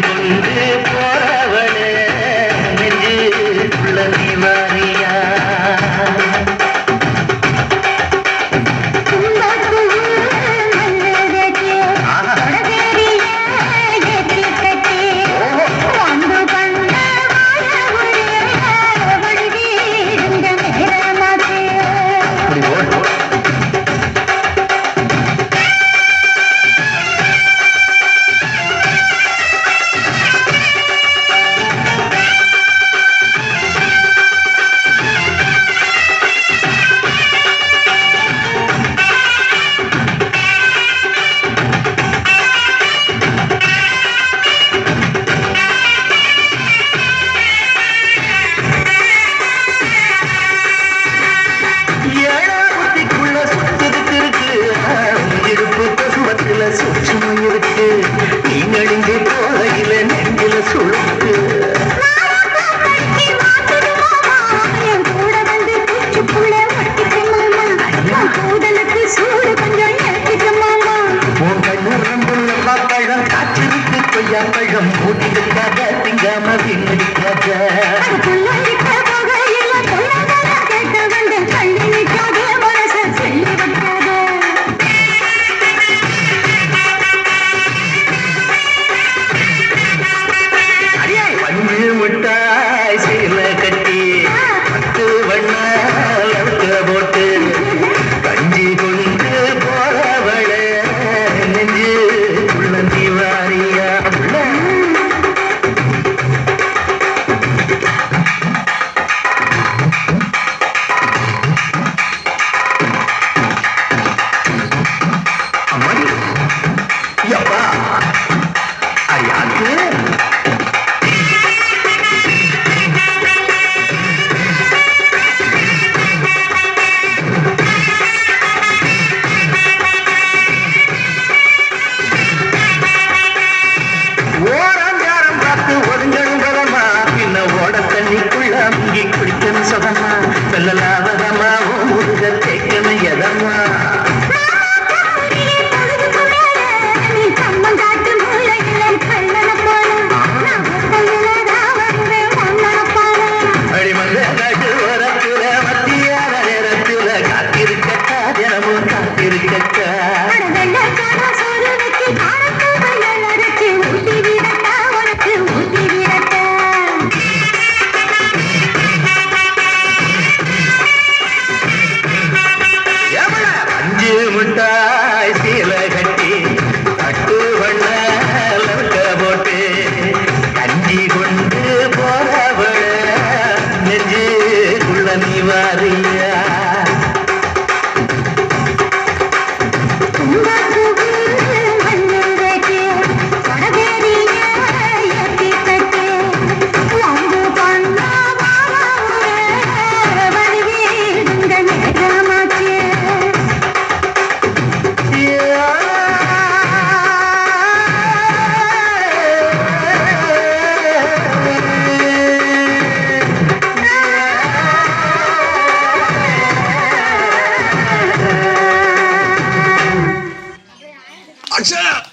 கொண்டு போறவளே நெஞ்சுக்குள்ள நீ வாரியா சூட்சமும் இருக்கு நீங்கள் இங்கே போகையில நெஞ்சில சுழுக்கு உன் கண்ணு நம்புள்ள பாப்பழம் காற்றிருக்கு கொய்யா பழம் மூட்டிருக்காத திங்காம வீணடிக்காத மிட்டாய் சீல கட்டி 10 வண்ண போட்டு கஞ்சி கொண்டு போறவள நெஞ்சு உள்ளந்தி வாரியா அம்மாடி யப்பா ஐயாக்கு தண்ணிக்குள்ள குளிக்கணும் சொகமா வெள்ளலாவதமா முருக தேக்கணும் எதம்மா அடிமந்த காட்டு ஓரத்துல மத்தியான நேரத்துல காத்திருக்கட்டா தினமும் காத்திருக்கட்டா மிட்டாய் சீல கட்டி 10 வண்ண போட்டு கஞ்சி கொண்டு போறவள நெஞ்சுக்குள்ள நீ வாரியா Action!